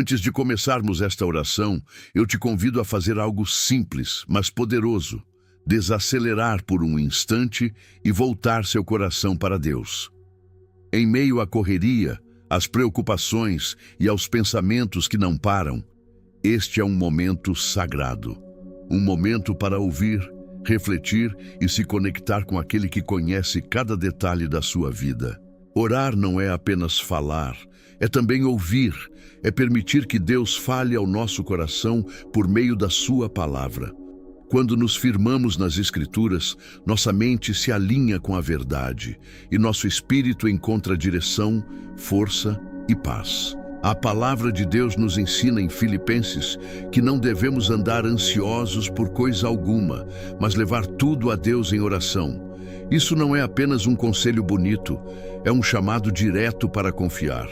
Antes de começarmos esta oração, eu te convido a fazer algo simples, mas poderoso. Desacelerar por um instante e voltar seu coração para Deus. Em meio à correria, às preocupações e aos pensamentos que não param, este é um momento sagrado. Um momento para ouvir, refletir e se conectar com aquele que conhece cada detalhe da sua vida. Orar não é apenas falar, é também ouvir, é permitir que Deus fale ao nosso coração por meio da sua palavra. Quando nos firmamos nas Escrituras, nossa mente se alinha com a verdade e nosso espírito encontra direção, força e paz. A palavra de Deus nos ensina em Filipenses que não devemos andar ansiosos por coisa alguma, mas levar tudo a Deus em oração. Isso não é apenas um conselho bonito, é um chamado direto para confiar.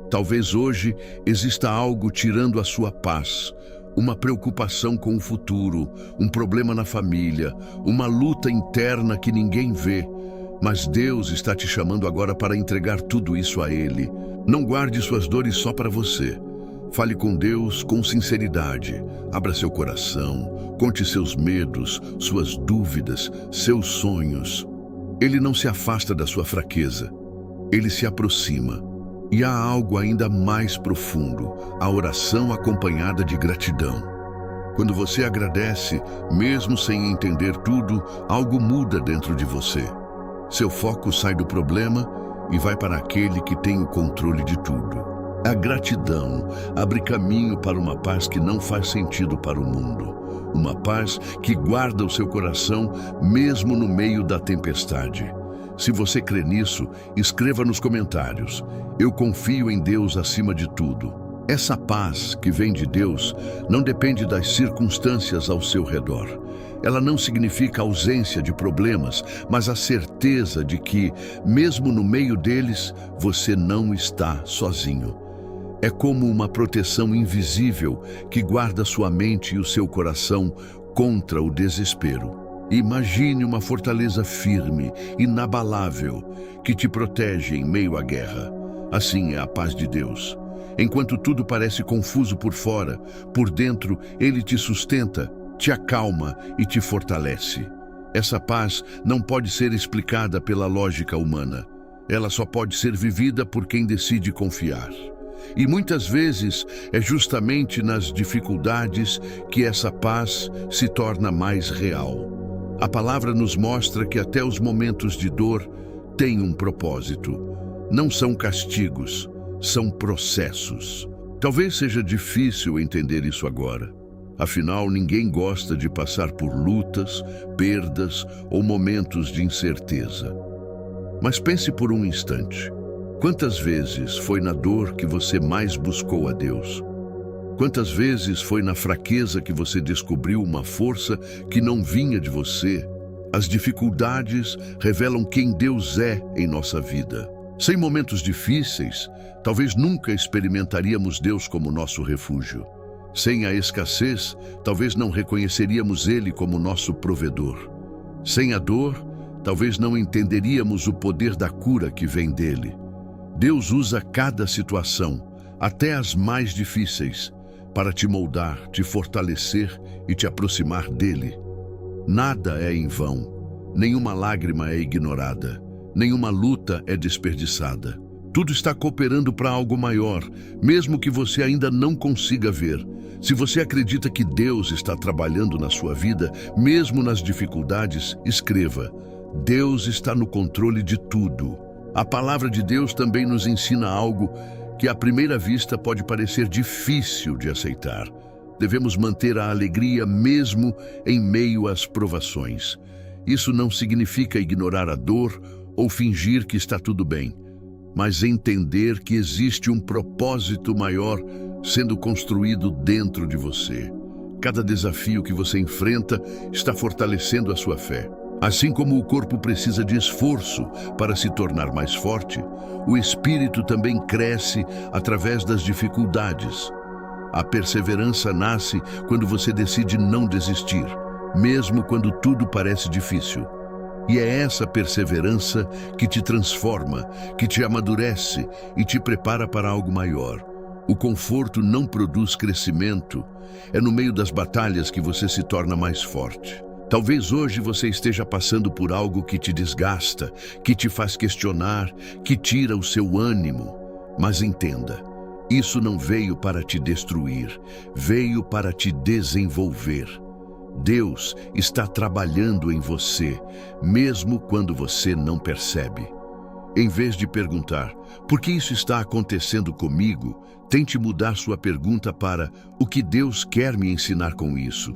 Talvez hoje exista algo tirando a sua paz, uma preocupação com o futuro, um problema na família, uma luta interna que ninguém vê. Mas Deus está te chamando agora para entregar tudo isso a Ele. Não guarde suas dores só para você. Fale com Deus com sinceridade. Abra seu coração, conte seus medos, suas dúvidas, seus sonhos. Ele não se afasta da sua fraqueza. Ele se aproxima. E há algo ainda mais profundo, a oração acompanhada de gratidão. Quando você agradece, mesmo sem entender tudo, algo muda dentro de você. Seu foco sai do problema e vai para aquele que tem o controle de tudo. A gratidão abre caminho para uma paz que não faz sentido para o mundo. Uma paz que guarda o seu coração mesmo no meio da tempestade. Se você crê nisso, escreva nos comentários. Eu confio em Deus acima de tudo. Essa paz que vem de Deus não depende das circunstâncias ao seu redor. Ela não significa ausência de problemas, mas a certeza de que, mesmo no meio deles, você não está sozinho. É como uma proteção invisível que guarda sua mente e o seu coração contra o desespero. Imagine uma fortaleza firme, inabalável, que te protege em meio à guerra. Assim é a paz de Deus. Enquanto tudo parece confuso por fora, por dentro Ele te sustenta, te acalma e te fortalece. Essa paz não pode ser explicada pela lógica humana. Ela só pode ser vivida por quem decide confiar. E muitas vezes é justamente nas dificuldades que essa paz se torna mais real. A palavra nos mostra que até os momentos de dor têm um propósito. Não são castigos, são processos. Talvez seja difícil entender isso agora. Afinal, ninguém gosta de passar por lutas, perdas ou momentos de incerteza. Mas pense por um instante. Quantas vezes foi na dor que você mais buscou a Deus? Quantas vezes foi na fraqueza que você descobriu uma força que não vinha de você? As dificuldades revelam quem Deus é em nossa vida. Sem momentos difíceis, talvez nunca experimentaríamos Deus como nosso refúgio. Sem a escassez, talvez não reconheceríamos Ele como nosso provedor. Sem a dor, talvez não entenderíamos o poder da cura que vem dele. Deus usa cada situação, até as mais difíceis, para te moldar, te fortalecer e te aproximar dele. Nada é em vão, nenhuma lágrima é ignorada, nenhuma luta é desperdiçada. Tudo está cooperando para algo maior, mesmo que você ainda não consiga ver. Se você acredita que Deus está trabalhando na sua vida, mesmo nas dificuldades, escreva: Deus está no controle de tudo. A palavra de Deus também nos ensina algo que à primeira vista pode parecer difícil de aceitar. Devemos manter a alegria mesmo em meio às provações. Isso não significa ignorar a dor ou fingir que está tudo bem, mas entender que existe um propósito maior sendo construído dentro de você. Cada desafio que você enfrenta está fortalecendo a sua fé. Assim como o corpo precisa de esforço para se tornar mais forte, o espírito também cresce através das dificuldades. A perseverança nasce quando você decide não desistir, mesmo quando tudo parece difícil. E é essa perseverança que te transforma, que te amadurece e te prepara para algo maior. O conforto não produz crescimento. É no meio das batalhas que você se torna mais forte. Talvez hoje você esteja passando por algo que te desgasta, que te faz questionar, que tira o seu ânimo. Mas entenda, isso não veio para te destruir, veio para te desenvolver. Deus está trabalhando em você, mesmo quando você não percebe. Em vez de perguntar, por que isso está acontecendo comigo? Tente mudar sua pergunta para, o que Deus quer me ensinar com isso?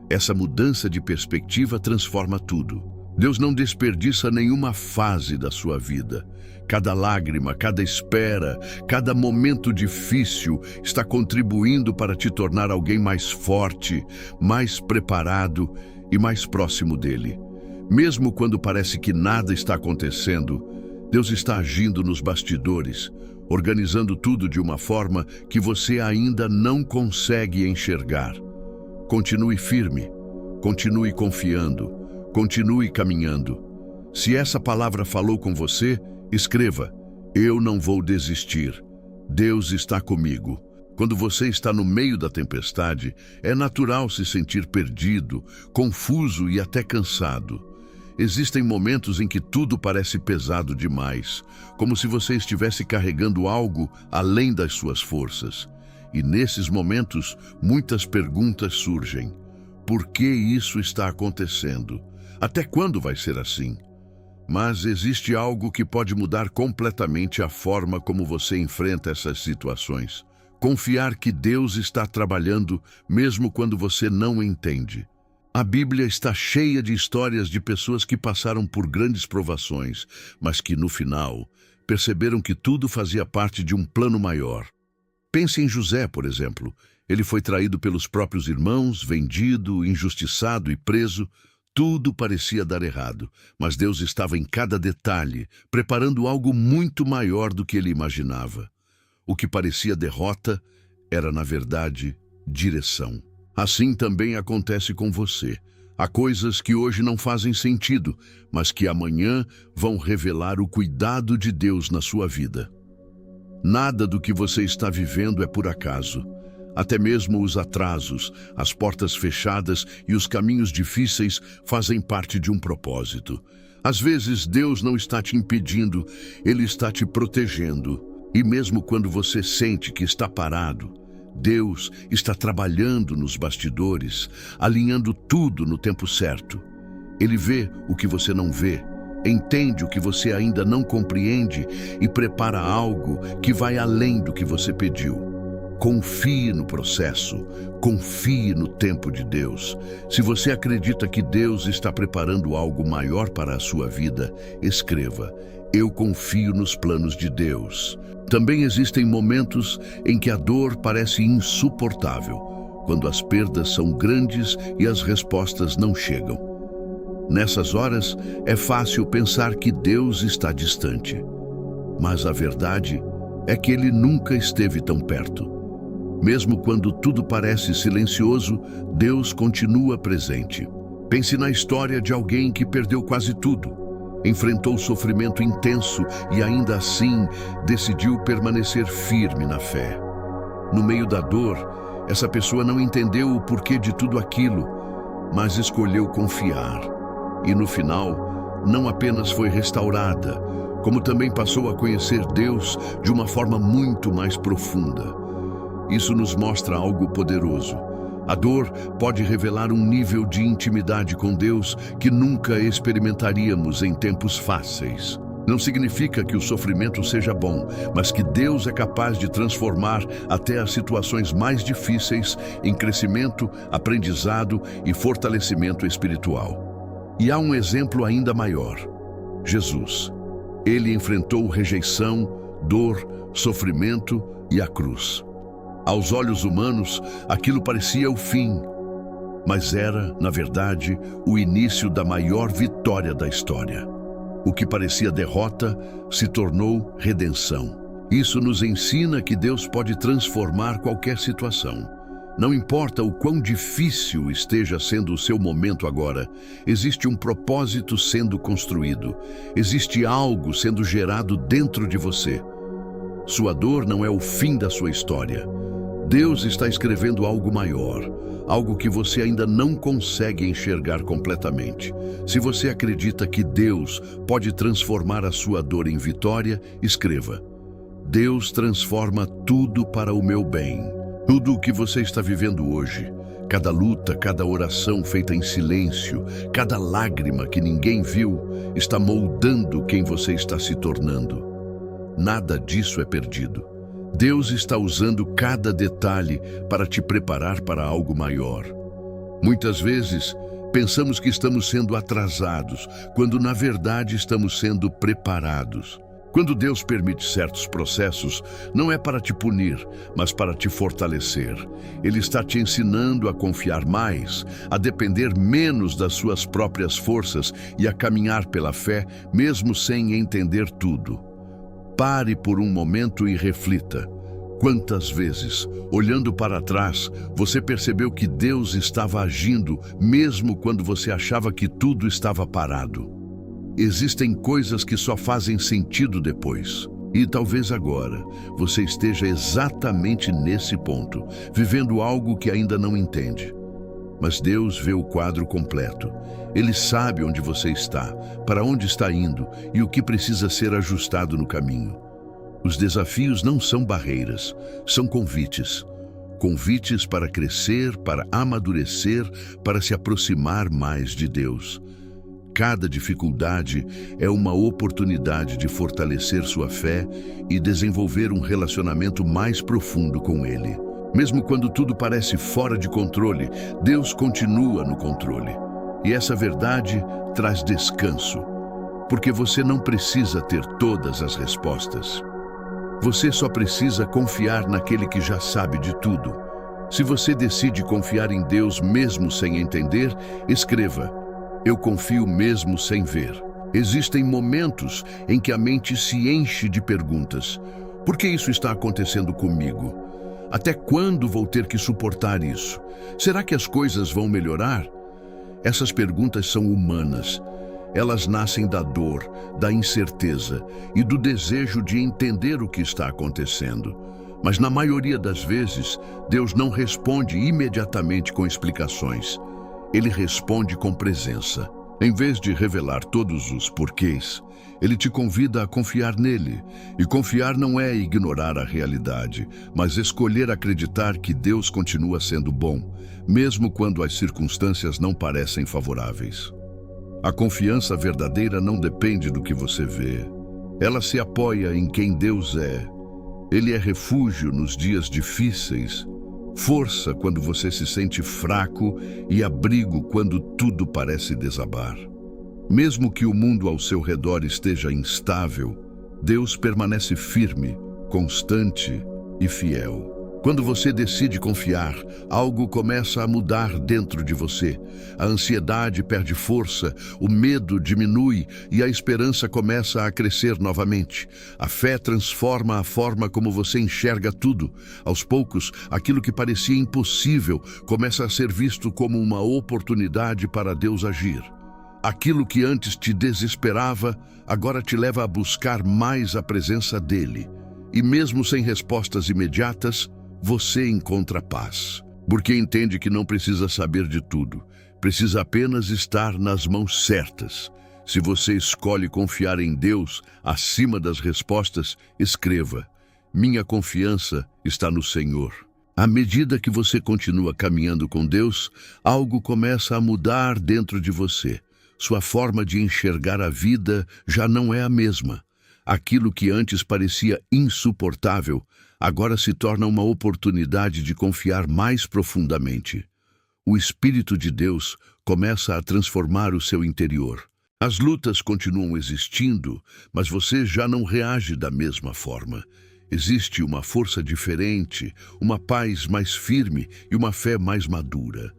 Essa mudança de perspectiva transforma tudo. Deus não desperdiça nenhuma fase da sua vida. Cada lágrima, cada espera, cada momento difícil está contribuindo para te tornar alguém mais forte, mais preparado e mais próximo dele. Mesmo quando parece que nada está acontecendo, Deus está agindo nos bastidores, organizando tudo de uma forma que você ainda não consegue enxergar. Continue firme, continue confiando, continue caminhando. Se essa palavra falou com você, escreva: eu não vou desistir. Deus está comigo. Quando você está no meio da tempestade, é natural se sentir perdido, confuso e até cansado. Existem momentos em que tudo parece pesado demais, como se você estivesse carregando algo além das suas forças. E nesses momentos, muitas perguntas surgem. Por que isso está acontecendo? Até quando vai ser assim? Mas existe algo que pode mudar completamente a forma como você enfrenta essas situações. Confiar que Deus está trabalhando mesmo quando você não entende. A Bíblia está cheia de histórias de pessoas que passaram por grandes provações, mas que no final perceberam que tudo fazia parte de um plano maior. Pense em José, por exemplo. Ele foi traído pelos próprios irmãos, vendido, injustiçado e preso. Tudo parecia dar errado, mas Deus estava em cada detalhe, preparando algo muito maior do que ele imaginava. O que parecia derrota era, na verdade, direção. Assim também acontece com você. Há coisas que hoje não fazem sentido, mas que amanhã vão revelar o cuidado de Deus na sua vida. Nada do que você está vivendo é por acaso. Até mesmo os atrasos, as portas fechadas e os caminhos difíceis fazem parte de um propósito. Às vezes Deus não está te impedindo, Ele está te protegendo. E mesmo quando você sente que está parado, Deus está trabalhando nos bastidores, alinhando tudo no tempo certo. Ele vê o que você não vê, entende o que você ainda não compreende e prepara algo que vai além do que você pediu. Confie no processo, confie no tempo de Deus. Se você acredita que Deus está preparando algo maior para a sua vida, escreva: eu confio nos planos de Deus. Também existem momentos em que a dor parece insuportável, quando as perdas são grandes e as respostas não chegam. Nessas horas, é fácil pensar que Deus está distante. Mas a verdade é que Ele nunca esteve tão perto. Mesmo quando tudo parece silencioso, Deus continua presente. Pense na história de alguém que perdeu quase tudo. Enfrentou sofrimento intenso e ainda assim decidiu permanecer firme na fé. No meio da dor, essa pessoa não entendeu o porquê de tudo aquilo, mas escolheu confiar. E no final, não apenas foi restaurada, como também passou a conhecer Deus de uma forma muito mais profunda. Isso nos mostra algo poderoso. A dor pode revelar um nível de intimidade com Deus que nunca experimentaríamos em tempos fáceis. Não significa que o sofrimento seja bom, mas que Deus é capaz de transformar até as situações mais difíceis em crescimento, aprendizado e fortalecimento espiritual. E há um exemplo ainda maior: Jesus. Ele enfrentou rejeição, dor, sofrimento e a cruz. Aos olhos humanos, aquilo parecia o fim, mas era, na verdade, o início da maior vitória da história. O que parecia derrota se tornou redenção. Isso nos ensina que Deus pode transformar qualquer situação. Não importa o quão difícil esteja sendo o seu momento agora, existe um propósito sendo construído, existe algo sendo gerado dentro de você. Sua dor não é o fim da sua história. Deus está escrevendo algo maior, algo que você ainda não consegue enxergar completamente. Se você acredita que Deus pode transformar a sua dor em vitória, escreva: Deus transforma tudo para o meu bem. Tudo o que você está vivendo hoje, cada luta, cada oração feita em silêncio, cada lágrima que ninguém viu, está moldando quem você está se tornando. Nada disso é perdido. Deus está usando cada detalhe para te preparar para algo maior. Muitas vezes, pensamos que estamos sendo atrasados, quando na verdade estamos sendo preparados. Quando Deus permite certos processos, não é para te punir, mas para te fortalecer. Ele está te ensinando a confiar mais, a depender menos das suas próprias forças e a caminhar pela fé, mesmo sem entender tudo. Pare por um momento e reflita. Quantas vezes, olhando para trás, você percebeu que Deus estava agindo, mesmo quando você achava que tudo estava parado? Existem coisas que só fazem sentido depois. E talvez agora você esteja exatamente nesse ponto, vivendo algo que ainda não entende. Mas Deus vê o quadro completo. Ele sabe onde você está, para onde está indo e o que precisa ser ajustado no caminho. Os desafios não são barreiras, são convites. Convites para crescer, para amadurecer, para se aproximar mais de Deus. Cada dificuldade é uma oportunidade de fortalecer sua fé e desenvolver um relacionamento mais profundo com Ele. Mesmo quando tudo parece fora de controle, Deus continua no controle. E essa verdade traz descanso, porque você não precisa ter todas as respostas. Você só precisa confiar naquele que já sabe de tudo. Se você decide confiar em Deus mesmo sem entender, escreva: Eu confio mesmo sem ver. Existem momentos em que a mente se enche de perguntas. Por que isso está acontecendo comigo? Até quando vou ter que suportar isso? Será que as coisas vão melhorar? Essas perguntas são humanas. Elas nascem da dor, da incerteza e do desejo de entender o que está acontecendo. Mas na maioria das vezes, Deus não responde imediatamente com explicações. Ele responde com presença. Em vez de revelar todos os porquês, Ele te convida a confiar nele. E confiar não é ignorar a realidade, mas escolher acreditar que Deus continua sendo bom, mesmo quando as circunstâncias não parecem favoráveis. A confiança verdadeira não depende do que você vê. Ela se apoia em quem Deus é. Ele é refúgio nos dias difíceis, força quando você se sente fraco e abrigo quando tudo parece desabar. Mesmo que o mundo ao seu redor esteja instável, Deus permanece firme, constante e fiel. Quando você decide confiar, algo começa a mudar dentro de você. A ansiedade perde força, o medo diminui e a esperança começa a crescer novamente. A fé transforma a forma como você enxerga tudo. Aos poucos, aquilo que parecia impossível começa a ser visto como uma oportunidade para Deus agir. Aquilo que antes te desesperava, agora te leva a buscar mais a presença dele. E mesmo sem respostas imediatas, você encontra paz, porque entende que não precisa saber de tudo, precisa apenas estar nas mãos certas. Se você escolhe confiar em Deus acima das respostas, escreva: Minha confiança está no Senhor. À medida que você continua caminhando com Deus, algo começa a mudar dentro de você. Sua forma de enxergar a vida já não é a mesma. Aquilo que antes parecia insuportável, agora se torna uma oportunidade de confiar mais profundamente. O Espírito de Deus começa a transformar o seu interior. As lutas continuam existindo, mas você já não reage da mesma forma. Existe uma força diferente, uma paz mais firme e uma fé mais madura.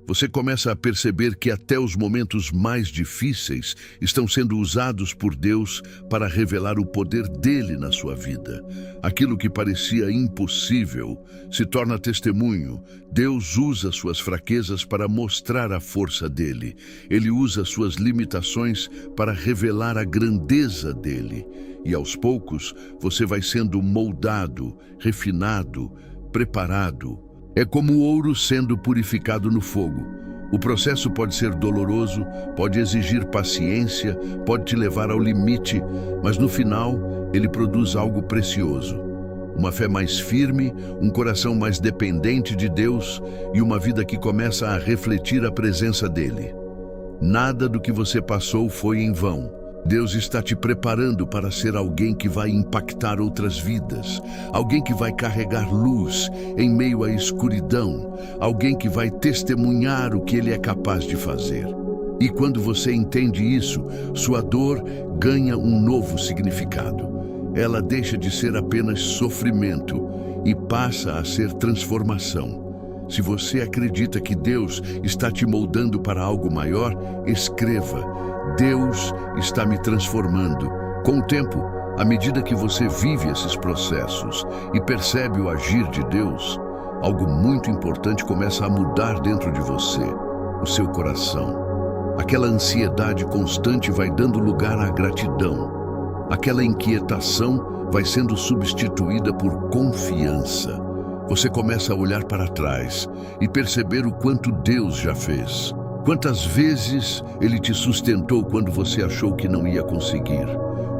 Você começa a perceber que até os momentos mais difíceis estão sendo usados por Deus para revelar o poder dele na sua vida. Aquilo que parecia impossível se torna testemunho. Deus usa suas fraquezas para mostrar a força dele. Ele usa suas limitações para revelar a grandeza dele. E aos poucos, você vai sendo moldado, refinado, preparado. É como o ouro sendo purificado no fogo. O processo pode ser doloroso, pode exigir paciência, pode te levar ao limite, mas no final, ele produz algo precioso. Uma fé mais firme, um coração mais dependente de Deus e uma vida que começa a refletir a presença dele. Nada do que você passou foi em vão. Deus está te preparando para ser alguém que vai impactar outras vidas, alguém que vai carregar luz em meio à escuridão, alguém que vai testemunhar o que Ele é capaz de fazer. E quando você entende isso, sua dor ganha um novo significado. Ela deixa de ser apenas sofrimento e passa a ser transformação. Se você acredita que Deus está te moldando para algo maior, escreva: Deus está me transformando. Com o tempo, à medida que você vive esses processos e percebe o agir de Deus, algo muito importante começa a mudar dentro de você, o seu coração. Aquela ansiedade constante vai dando lugar à gratidão. Aquela inquietação vai sendo substituída por confiança. Você começa a olhar para trás e perceber o quanto Deus já fez. Quantas vezes Ele te sustentou quando você achou que não ia conseguir?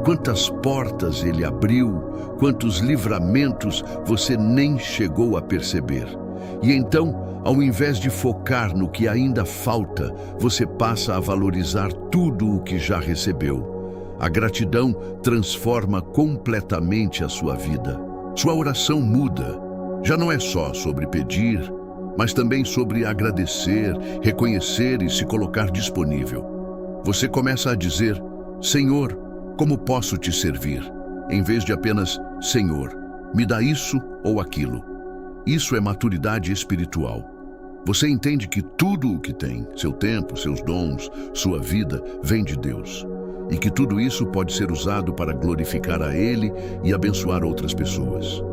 Quantas portas Ele abriu? Quantos livramentos você nem chegou a perceber? E então, ao invés de focar no que ainda falta, você passa a valorizar tudo o que já recebeu. A gratidão transforma completamente a sua vida. Sua oração muda. Já não é só sobre pedir, mas também sobre agradecer, reconhecer e se colocar disponível. Você começa a dizer: Senhor, como posso te servir? Em vez de apenas: Senhor, me dá isso ou aquilo. Isso é maturidade espiritual. Você entende que tudo o que tem, seu tempo, seus dons, sua vida, vem de Deus. E que tudo isso pode ser usado para glorificar a Ele e abençoar outras pessoas.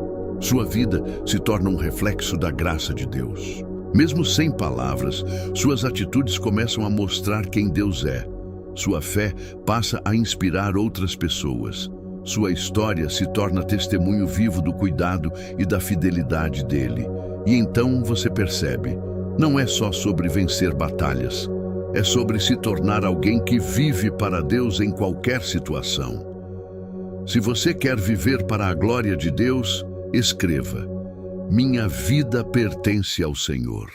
Sua vida se torna um reflexo da graça de Deus. Mesmo sem palavras, suas atitudes começam a mostrar quem Deus é. Sua fé passa a inspirar outras pessoas. Sua história se torna testemunho vivo do cuidado e da fidelidade dele. E então você percebe, não é só sobre vencer batalhas, é sobre se tornar alguém que vive para Deus em qualquer situação. Se você quer viver para a glória de Deus, escreva: Minha vida pertence ao Senhor.